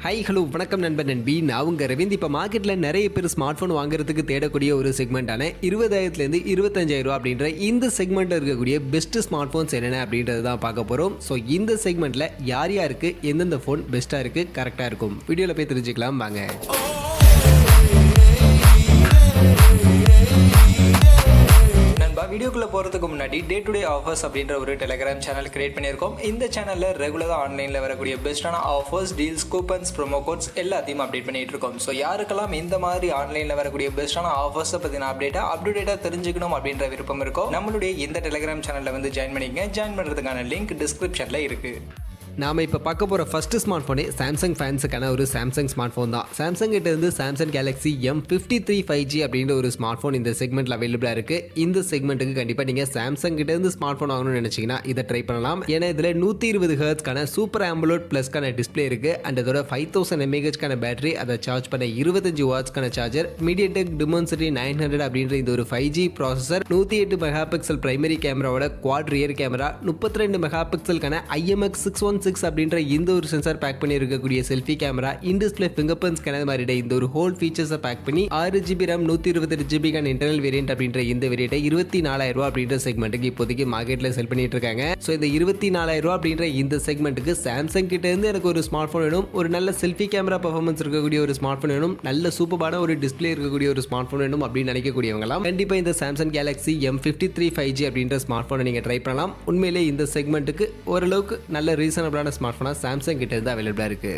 High hello வணக்கம் நண்பன் நண்பி. நான் உங்கள் ரவீந்த். இப்போ மார்க்கெட்டில் நிறைய பேர் ஸ்மார்ட் ஃபோன் வாங்குறதுக்கு தேடக்கூடிய ஒரு செக்மெண்ட்டான 20,000 25,000 அப்படின்ற இந்த செக்மெண்ட்டில் இருக்கக்கூடிய பெஸ்ட் ஸ்மார்ட் ஃபோன்ஸ் என்னென்ன அப்படின்றது தான் பார்க்க போகிறோம். ஸோ இந்த செக்மெண்ட்டில் யார் யாருக்கு எந்தெந்த ஃபோன் பெஸ்ட்டாக இருக்குது, கரெக்டாக இருக்கும், வீடியோவில் போய் தெரிஞ்சுக்கலாம் வாங்க. வீடியோக்குள்ள போகிறதுக்கு முன்னாடி டே டு டே ஆஃபர்ஸ் அப்படின்ற ஒரு டெலிகிராம் சேனல் கிரியேட் பண்ணியிருக்கோம். இந்த சேனலில் ரெகுலராக ஆன்லைனில் வரக்கூடிய பெஸ்ட்டான offers, deals, coupons, promo quotes எல்லாத்தையும் அப்டேட் பண்ணிட்டு இருக்கோம். ஸோ யாருக்கெல்லாம் இந்த மாதிரி ஆன்லைனில் வரக்கூடிய பெஸ்ட்டான ஆஃபர்ஸை பற்றின அப்டேட்டாக தெரிஞ்சுக்கணும் அப்படின்ற விருப்பம் இருக்கோ நம்மளுடைய இந்த டெலிகிராம் சேனலில் வந்து ஜாயின் பண்ணிக்கங்க. ஜாயின் பண்ணுறதுக்கான லிங்க் டிஸ்கிரிப்ஷனில் இருக்குது. நாம் இப்போ பார்க்க போகிற ஃபஸ்ட்டு ஸ்மார்ட் ஃபோனே சாம்சங் ஃபேன்ஸுக்கான ஒரு சாம்சங் ஸ்மார்ட் ஃபோன் தான். சாம்சங் கிட்ட இருந்து சாம்சங் கேலக்ஸி M53 5G அப்படின்ற ஒரு ஸ்மார்ட் ஃபோன் இந்த செக்மெண்ட்டில் அவைலபிளாக இருக்குது. இந்த செக்மெண்ட்டுக்கு கண்டிப்பாக நீங்கள் சாம்சங் கிட்ட இருந்து ஸ்மார்ட் ஃபோன் வாங்கணும்னு நினச்சிங்கன்னா இதை ட்ரை பண்ணலாம். ஏன்னா இதில் 120 ஹெர்ட்ஸ்க்கான சூப்பர் ஆம்புலோட் ப்ளஸ்க்கான டிஸ்பிளே இருக்குது. அண்ட் அதோட 5000 mAhக்கான பேட்டரி, அதை சார்ஜ் பண்ண 25 வாட்ஸ்க்கான சார்ஜர், MediaTek Dimensity 900 அப்படின்ற இந்த ஒரு 5G processor, 108 mega pixel primary கேமராவோட குவாட் ரியர் கேமரா, 32 மெகா பிக்சலுக்கான IMX616 அப்படின்ற இந்த ஒரு சென்சார் பேக் பண்ணி இருக்கக்கூடிய selfie camera, in display finger print scanner மாதிரி இந்த ஒரு ஹோல் ஃபீச்சர்ஸை பேக் பண்ணி 6GB RAM 128GB internal variant அப்படின்ற இந்த வேரியன்ட்டை 24,000 அப்படின்ற செக்மெண்ட்டுக்கு இப்போதைக்கு மார்க்கெட்டில் செல் பண்ணிட்டு இருக்காங்க. ஸோ இந்த 24,000 அப்படின்ற இந்த செக்மெண்ட்டுக்கு சாம்சங் கிட்ட இருந்து எனக்கு ஒரு ஸ்மார்ட் ஃபோன் வேணும், ஒரு நல்ல செல்ஃபி கேமரா பர்ஃபார்மன்ஸ் இருக்கக்கூடிய ஒரு ஸ்மார்ட் ஃபோன் வேணும், நல்ல சூப்பரான ஒரு டிஸ்பிளே இருக்கக்கூடிய ஒரு ஸ்மார்ட் ஃபோன் வேணும் அப்படின்னு நினைக்கக்கூடியவங்களாம் கண்டிப்பா இந்த சாம்சங் கேலக்ஸி M53 5G அப்படின்ற ஸ்மார்ட் ஃபோனை நீங்க ட்ரை பண்ணலாம். உண்மையிலே இந்த செக்மெண்ட்டுக்கு ஓரளவுக்கு நல்ல ரீசனபிளான ஸ்மார்ட் ஃபோனா சாம்சங் கிட்ட இருந்து அவைலபிளா இருக்கு.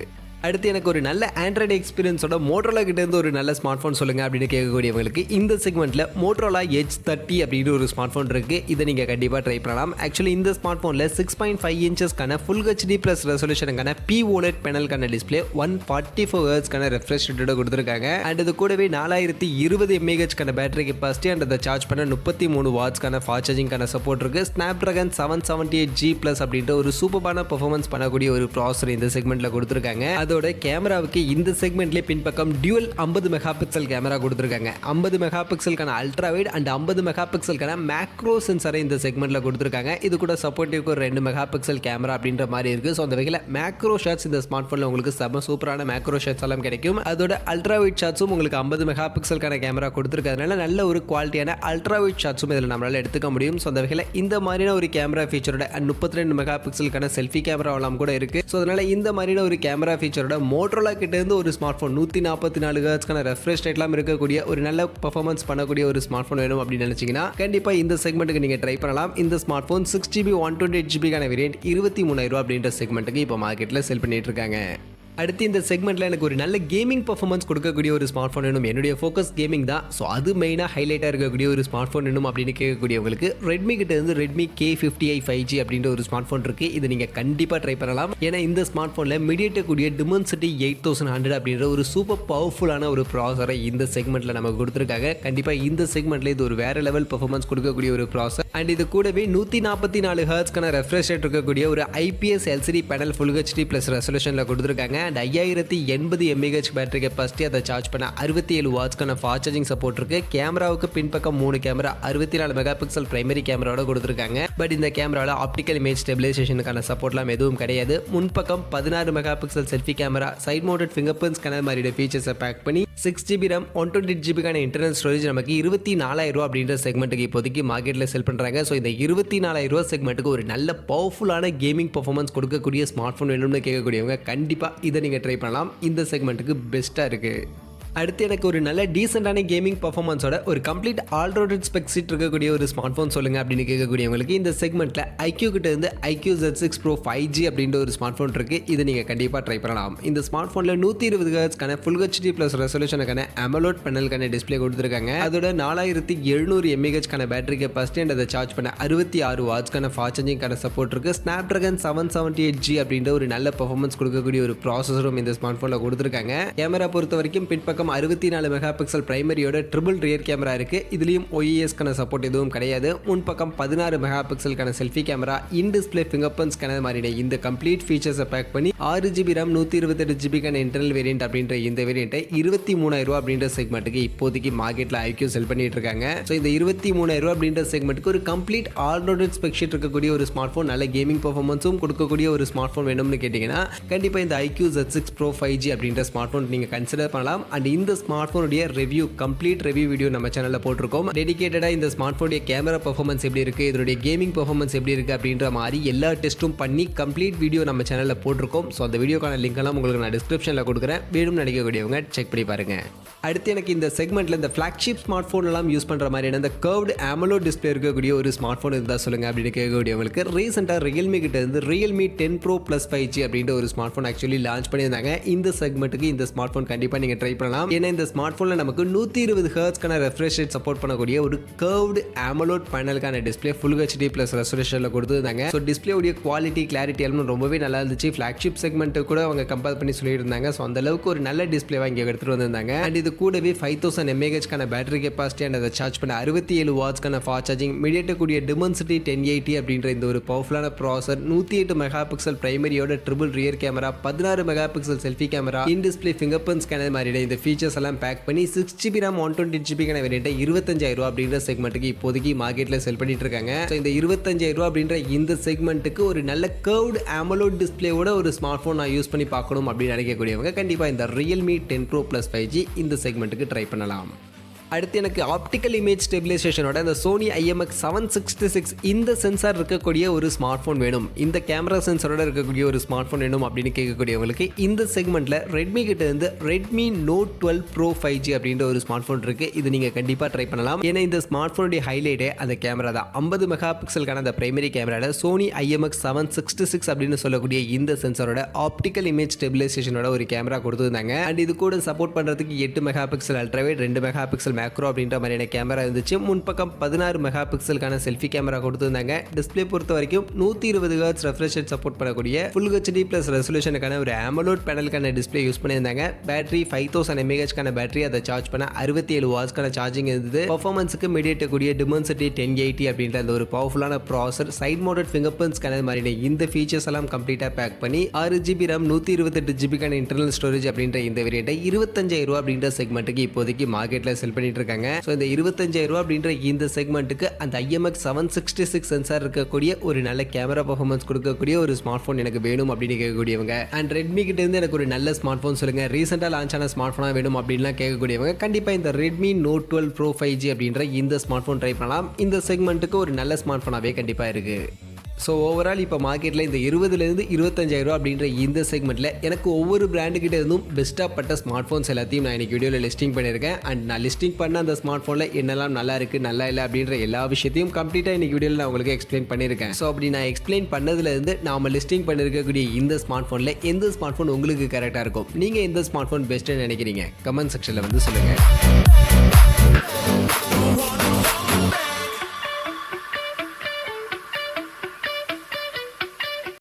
அடுத்து எனக்கு ஒரு நல்ல ஆண்ட்ராய்டு எக்ஸ்பீரியன்ஸோட மோட்டரோலா கிட்ட இருந்து ஒரு நல்ல ஸ்மார்ட் ஃபோன் சொல்லுங்க அப்படின்னு கேட்கக்கூடியவங்களுக்கு இந்த செக்மெண்ட்ல மோட்டரோலா H30 அப்படின்னு ஒரு ஸ்மார்ட் ஃபோன் இருக்கு. இதை நீங்க கண்டிப்பா ட்ரை பண்ணலாம். ஆக்சுவலி இந்த ஸ்மார்ட் ஃபோன்ல 6.5 இன்ச்சஸ்க்கான ஃபுல் HD பிளஸ் ரெசல்யூஷனுக்கான POLED பேனலுக்கான டிஸ்பிளே, 144 ஹெர்ட்ஸ்க்கான ரெஃப்ரெஷ் ரேட்டோட கொடுத்துருக்காங்க. அண்ட் இது கூடவே 4020 mAhக்கான பேட்டரி கெப்பாசிட்டி, அண்ட் அதை சார்ஜ் பண்ண 33 வாட்ஸ்க்கான ஃபாஸ்ட் சார்ஜிங்கான சப்போர்ட் இருக்கு. Snapdragon 778G+ அப்படின்ற ஒரு சூப்பரான பெர்ஃபார்மன்ஸ் பண்ணக்கூடிய ஒரு ப்ராசஸர் இந்த செக்மெண்ட்ல கொடுத்துருக்காங்க. அதோட கேமராவுக்கு இந்த செக்மெண்ட்லேயே பின்பக்கம் டியூவல் 50 மெகா பிக்சல் கேமரா கொடுத்துருக்காங்க. 50 மெகா பிக்சலுக்கான அல்ட்ரா வைட் அண்ட் 50 மெகா பிக்சலுக்கான மேக்ரோ சென்சாரை இந்த செக்மெண்ட்ல கொடுத்துருக்காங்க. இது கூட சப்போர்ட்டிவ்க்கு ஒரு 2 மெகா பிக்சல் கேமரா அப்படின்ற மாதிரி இருக்கு. ஸோ அந்த வகையில் மேக்ரோ ஷாட்ஸ் இந்த ஸ்மார்ட் ஃபோனில் உங்களுக்கு செம சூப்பரான மேக்ரோ ஷாட்ஸ் எல்லாம் கிடைக்கும். அதோட அல்ட்ரா வைட் ஷாட்ஸும் உங்களுக்கு 50 மெகா பிக்சலுக்கான கேமரா கொடுத்துருக்கிறதுனால நல்ல ஒரு குவாலிட்டியான அல்ட்ரா வைட் ஷாட்ஸும் இதில் நம்மளால எடுத்துக்க முடியும். ஸோ அந்த வகையில் இந்த மாதிரியான ஒரு கேமரா ஃபீச்சரோட 32 மெகா பிக்சலுக்கான செல்ஃபி கேமராவெல்லாம் கூட இருக்கு. ஸோ அதனால இந்த மாதிரியான ஒரு கேமரா ஃபீச்சரோட மோட்டரோலா கிட்ட இருந்து ஒரு ஸ்மார்ட் ஃபோன் 144 ஹெர்ட்ஸ்க்கான ரெஃப்ரெஷ் ரேட்லாம் இருக்கக்கூடிய ஒரு நல்ல பெர்ஃபார்மன்ஸ் பண்ணக்கூடிய ஒரு ஸ்மார்ட் ஃபோன் வேணும் அப்படின்னு நினைச்சீங்கன்னா கண்டிப்பா இந்த செக்மெண்ட்டுக்கு நீங்க ட்ரை பண்ணலாம். இந்த smart phone 6GB 128GB variant 23,000 அப்படின்ற செக்மெண்ட்டுக்கு இப்போ மார்க்கெட்டில் செல் பண்ணிட்டு இருக்காங்க. அடுத்து இந்த செக்மெண்ட்டில் எனக்கு ஒரு நல்ல கேமிங் பர்ஃபார்மன்ஸ் கொடுக்கக்கூடிய ஒரு ஸ்மார்ட் ஃபோன் வேணும். என்னுடைய ஃபோக்கஸ் கேமிங் தான். ஸோ அது மெயினாக ஹைலைட்டாக இருக்கக்கூடிய ஒரு ஸ்மார்ட் ஃபோன் வேணும் அப்படின்னு கேட்கக்கூடியவங்களுக்கு ரெட்மி கிட்ட இருந்து ரெட்மி K50i 5G அப்படின்ற ஒரு ஸ்மார்ட் ஃபோன் இருக்குது. இதை நீங்கள் கண்டிப்பாக ட்ரை பண்ணலாம். ஏன்னா இந்த ஸ்மார்ட் ஃபோனில் MediaTek கூடிய Dimensity 8100 அப்படின்ற ஒரு சூப்பர் பவர்ஃபுல்லான ஒரு ப்ராசரை இந்த செக்மெண்ட்டில் நமக்கு கொடுத்துருக்காங்க. கண்டிப்பாக இந்த செக்மெண்ட்டில் இது ஒரு வேற லெவல் பர்ஃபார்மன்ஸ் கொடுக்கக்கூடிய ஒரு ப்ராசர். அண்ட் இது கூடவே 144 ஹெர்ட்ஸ்க்கான ரெஃப்ரெஷ் ரேட் இருக்கக்கூடிய ஒரு IPS LCD panel full HD plus ரெசல்யூஷனில் கொடுத்துருக்காங்க. அண்ட் 5080 mAh பேட்டரி கெப்பாசிட்டி, அதை சார்ஜ் பண்ண 67 வாட்ஸ்க்கான ஃபாஸ்ட் சார்ஜிங் சப்போர்ட் இருக்கு. கேமராவுக்கு பின்பக்கம் 3 கேமரா, 64 மெகா பிக்சல் பிரைமரி கேமராவோட கொடுத்துருக்காங்க. பட் இந்த கேமராவில் ஆப்டிக்கல் இமேஜ் ஸ்டெபிலைசேஷனுக்கான சப்போர்ட்லாம் எதுவும் கிடையாது. முன்பக்கம் 16 mega pixel selfie camera, side mounted finger print scanner மாதிரி ஃபீச்சர்ஸை பேக் பண்ணி 6GB RAM 128GB internal storage நமக்கு 24,000 அப்படின்ற செக்மெண்ட்டுக்கு இப்போதைக்கு மார்க்கெட்டில் செல் பண்ணுறாங்க. ஸோ இந்த 24,000 செக்மெண்ட்டுக்கு ஒரு நல்ல பவர்ஃபுல்லான கேமிங் பர்ஃபார்மன்ஸ் கொடுக்கக்கூடிய ஸ்மார்ட் ஃபோன் வேணும்னு கேட்கக்கூடியவங்க கண்டிப்பாக இதை நீங்கள் ட்ரை பண்ணலாம். இந்த செக்மெண்ட்டுக்கு பெஸ்ட்டாக இருக்குது. அடுத்து எனக்கு ஒரு நல்ல டீசெண்டான கேமிங் பர்ஃபார்மன்ஸோட ஒரு கம்ப்ளீட் ஆல்ரவுண்டட் ஸ்பெக்ஸிட் இருக்கக்கூடிய ஒரு ஸ்மார்ட் ஃபோன் சொல்லுங்க அப்படின்னு கேட்கக்கூடியவங்களுக்கு இந்த செக்மெண்ட்டில் iQoo கிட்ட இருந்து iQoo Z6 Pro 5G அப்படின்ற ஒரு ஸ்மார்ட் ஃபோன் இருக்குது. இதை நீங்கள் கண்டிப்பாக ட்ரை பண்ணலாம். இந்த ஸ்மார்ட் ஃபோனில் 120 ஹெர்ட்ஸ்க்கான ஃபுல் HD பிளஸ் ரெசல்யூஷனுக்கான AMOLED பேனலுக்கான டிஸ்பிளே கொடுத்துருக்காங்க. அதோட 4700 mAhக்கான பேட்டரி கெப்பாசிட்டி அண்ட் அதை சார்ஜ் பண்ண 66 வாட்ஸ்க்கான ஃபாஸ்ட் சார்ஜிங்கான சப்போர்ட் இருக்குது. Snapdragon 778G அப்படின்ற ஒரு நல்ல பர்ஃபார்மன்ஸ் கொடுக்கக்கூடிய ஒரு ப்ராசஸரும் இந்த ஸ்மார்ட் ஃபோனில் கொடுத்துருக்காங்க. கேமரா பொறுத்த வரைக்கும் பின்பக்கம் பக்கம் 64 மெகா பிக்சல் பிரைமரியோட ட்ரிபிள் ரியர் கேமரா இருக்கு. இதுலயும் OIS-க்கான சப்போர்ட் எதுவும் கிடையாது. முன் பக்கம் 16 மெகா பிக்சலுக்கான selfie camera, in display finger print scanner மாதிரி இந்த கம்ப்ளீட் ஃபீச்சர்ஸை பேக் பண்ணி 6GB RAM 128GB internal variant அப்படின்ற இந்த வேரியண்ட்டை 23,000 ரூபாய் அப்படின்ற செக்மெண்ட்டுக்கு இப்போதைக்கு மார்க்கெட்ல iQoo செல் பண்ணிட்டு இருக்காங்க. ஸோ இந்த 23,000 ரூபாய் அப்படின்ற செக்மெண்ட்டுக்கு ஒரு கம்ப்ளீட் ஆல்ரவுண்டட் ஸ்பெக் ஷீட் இருக்கக்கூடிய ஒரு ஸ்மார்ட் ஃபோன், நல்ல கேமிங் பெர்ஃபார்மன்ஸும் கொடுக்கக்கூடிய ஒரு ஸ்மார்ட் ஃபோன் வேணும்னு கேட்டிங்கன்னா கண்டிப்பாக இந்த iQoo Z6 Pro 5G அப்படின்ற ஸ்மார்ட் ஃபோன் நீங்கள் கன்சிடர் பண்ணலாம். அண்ட் இந்த ஸ்மார்ட் ஃபோனுடைய கம்ப்ளீட் ரிவ்யூ வீடியோ நம்ம சேனலில் போட்டிருக்கோம். டெடிகேட்டடாக இந்த ஸ்மார்ட் ஃபோனுடைய கேமரா பெர்ஃபார்மன்ஸ் எப்படி இருக்குது, இதனுடைய கேமிங் பெர்ஃபார்மன்ஸ் எப்படி இருக்குது அப்படின்ற மாதிரி எல்லா டெஸ்ட்டும் பண்ணி கம்ப்ளீட் வீடியோ நம்ம சேனலில் போட்டிருக்கோம். ஸோ அந்த வீடியோக்கான லிங்க் எல்லாம் உங்களுக்கு நான் டிஸ்கிரிப்ஷனில் கொடுக்குறேன். வேணும் நினைக்கக்கூடியவங்க செக் பண்ணி பாருங்க. அடுத்து எனக்கு இந்த செக்மெண்ட்ல இந்த ஃபிளாக்ஷிப் ஸ்மார்ட் ஃபோன் எல்லாம் யூஸ் பண்ற மாதிரியான இந்த கர்வ்டு AMOLED டிஸ்பிளே இருக்கக்கூடிய ஒரு ஸ்மார்ட் ஃபோன் இருந்தால் சொல்லுங்க அப்படின்னு கேட்கக்கூடியவங்களுக்கு ரீசெண்டாக ரியல்மி கிட்ட இருந்து ரியல்மி 10 Pro Plus 5G அப்படின்ற ஒரு ஸ்மார்ட் ஃபோன் ஆக்சுவலி லான்ச் பண்ணியிருந்தாங்க. இந்த செக்மெண்ட்டுக்கு இந்த ஸ்மார்ட் ஃபோன் கண்டிப்பாக நீங்கள் ட்ரை பண்ணலாம். ஏன்னா இந்த ஸ்மார்ட் ஃபோனில் நமக்கு 120 ஹெர்ட்ஸ்க்கான ரெஃப்ரெஷ் ரேட் சப்போர்ட் பண்ணக்கூடிய ஒரு கர்வ்டு AMOLED பேனலுக்கான டிஸ்பிளே ஃபுல் HD ப்ளஸ் ரெசல்யூஷனில் கொடுத்துருந்தாங்க. ஸோ டிஸ்பிளேவுடைய குவாலிட்டி கிளாரிட்டி எல்லாம் ரொம்பவே நல்லா இருந்துச்சு. ஃபிளாக்ஷிப் செக்மெண்ட்டு கூட அவங்க கம்பேர் பண்ணி சொல்லியிருந்தாங்க. ஸோ அந்த அளவுக்கு ஒரு நல்ல டிஸ்பிளேவாக இங்கே எடுத்துகிட்டு வந்திருந்தாங்க. அண்ட் இது கூடவே 5000 mAh பேட்டரி கெப்பாசிட்டி அண்ட் அதை சார்ஜ் பண்ண 67 வாட்ஸ்க்கான ஃபாஸ்ட் சார்ஜிங், MediaTek Dimensity 1080 அப்படின்ற இந்த ஒரு பவர்ஃபுல்லான ப்ராசர், 108 மெகா பிக்சல் பிரைமரியோட triple rear camera, 16 mega pixel selfie camera, in display finger print scanner மாதிரி இந்த ஃபீச்சர்ஸ் எல்லாம் பேக் பண்ணி 6GB RAM 128GB வேரியண்ட்டை 25,000 ரூபாய் அப்படின்ற செக்மெண்ட்டுக்கு இப்போதைக்கு மார்க்கெட்டில் செல் பண்ணிட்டு இருக்காங்க. ஸோ இந்த 25,000 ரூபாய் அப்படின்ற இந்த செக்மெண்ட்டுக்கு ஒரு நல்ல கர்வ்டு AMOLED டிஸ்பிளேவோட ஒரு ஸ்மார்ட் ஃபோன் நான் யூஸ் பண்ணி பார்க்கணும் அப்படின்னு நினைக்கக்கூடியவங்க கண்டிப்பாக இந்த ரியல்மி 10 Pro Plus 5G இந்த செக்மெண்ட்டுக்கு ட்ரை பண்ணலாம். அடுத்து எனக்கு ஆப்டிக்கல் இமேஜ் ஸ்டெபிலைசேஷனோட இந்த சோனி IMX766 இந்த சென்சார் இருக்கக்கூடிய ஒரு ஸ்மார்ட் ஃபோன் வேணும், இந்த கேமரா சென்சாரோட இருக்கக்கூடிய ஒரு ஸ்மார்ட் ஃபோன் வேணும் அப்படின்னு கேட்கக்கூடியவங்களுக்கு இந்த செக்மெண்ட்ல ரெட்மி கிட்ட இருந்து ரெட்மி Note 12 Pro 5G அப்படின்ற ஒரு ஸ்மார்ட் ஃபோன் இருக்கு. இது நீங்க கண்டிப்பா ட்ரை பண்ணலாம். ஏன்னா இந்த ஸ்மார்ட் ஃபோனுடைய ஹைலைட்டே அந்த கேமரா தான். 50 மெகா பிக்சலுக்கான அந்த பிரைமரி கேமரால சோனி IMX766 அப்படின்னு சொல்லக்கூடிய இந்த சென்சாரோட ஆப்டிக்கல் இமேஜ் ஸ்டெபிலைசேஷனோட ஒரு கேமரா கொடுத்துருந்தாங்க. அண்ட் இது கூட சப்போர்ட் பண்றதுக்கு 8 mega pixel ultrawide, 2 mega pixel macro அப்படின்ற மாதிரியான கேமரா இருந்துச்சு. முன்பக்கம் 16 மெகா பிக்சலுக்கான செல்ஃபி கேமரா கொடுத்துருந்தாங்க. டிஸ்பிளே பொறுத்த வரைக்கும் 120 ஹெர்ட்ஸ் ரெஃப்ரெஷ் ரேட் சப்போர்ட் பண்ணக்கூடிய ஃபுல் HD ப்ளஸ் ரெசல்யூஷனுக்கான ஒரு AMOLED பேனலுக்கான டிஸ்பிளே யூஸ் பண்ணியிருந்தாங்க. பேட்டரி 5000 mAh பேட்டரி, அதை சார்ஜ் பண்ண 67 வாட்ஸ்க்கான சார்ஜிங் இருந்தது. பர்ஃபார்மன்ஸுக்கு MediaTek Dimensity 1080 அப்படின்ற அந்த ஒரு பவர்ஃபுல்லான processor, side mounted finger print scanner மாதிரி இந்த ஃபீச்சர்ஸ் எல்லாம் கம்ப்ளீட்டாக பேக் பண்ணி 6GB RAM 128GB internal storage அப்படின்ற இந்த வேரியண்ட்டை 25,000 ரூபாய் அப்படின்ற செக்மெண்ட்டுக்கு இப்போதைக்கு மார்க்கெட்டில் செல் பண்ணிட்டு இருக்காங்க. ஸோ இந்த 25,000 ரூபாய் அப்படின்ற இந்த செக்மெண்ட்டுக்கு அந்த IMX766 சென்சார் இருக்கக்கூடிய ஒரு நல்ல கேமரா பெர்ஃபார்மன்ஸ் கொடுக்கக்கூடிய ஒரு ஸ்மார்ட் ஃபோன் எனக்கு வேணும் அப்படின்னு கேட்கக்கூடியவங்க, அண்ட் ரெட்மி கிட்ட இருந்து எனக்கு ஒரு நல்ல ஸ்மார்ட் ஃபோன் சொல்லுங்க, ரீசெண்டாக லான்ச் ஆன ஸ்மார்ட் ஃபோனாக வேணும் அப்படின்லாம் கேட்கக்கூடியவங்க கண்டிப்பாக இந்த ரெட்மி Note 12 Pro 5G அப்படின்ற இந்த ஸ்மார்ட் ஃபோன் ட்ரை பண்ணலாம். இந்த செக்மெண்ட்டுக்கு ஒரு நல்ல ஸ்மார்ட் ஃபோனாகவே கண்டிப்பாக இருக்கு. ஸோ ஓவரால் இப்போ மார்க்கெட்டில் இந்த 20,000 25,000 ரூபா அப்படின்ற இந்த செக்மெண்ட்டில் எனக்கு ஒவ்வொரு பிராண்டுக்கிட்ட இருந்தும் பெஸ்ட்டாக பட்ட ஸ்மார்ட் ஃபோன்ஸ் எல்லாத்தையும் நான் இன்னைக்கு வீடியோவில் லிஸ்டிங் பண்ணியிருக்கேன். அண்ட் நான் லிஸ்டிங் பண்ண அந்த ஸ்மார்ட் ஃபோனில் என்னெல்லாம் நல்லா இருக்குது நல்லா இல்லை அப்படின்ற எல்லா விஷயத்தையும் கம்ப்ளீட்டாக இன்னைக்கு வீடியோவில் நான் உங்களுக்கு எக்ஸ்பிளைன் பண்ணியிருக்கேன். ஸோ அப்படி நான் எக்ஸ்பிளைன் பண்ணதுலேருந்து நாம லிஸ்டிங் பண்ணியிருக்கக்கூடிய இந்த ஸ்மார்ட் ஃபோனில் எந்த ஸ்மார்ட் ஃபோன் உங்களுக்கு கரெக்டாக இருக்கும், நீங்கள் எந்த ஸ்மார்ட் ஃபோன் பெஸ்ட்டுன்னு நினைக்கிறீங்க கமெண்ட் செக்ஷனில் வந்து சொல்லுங்கள்.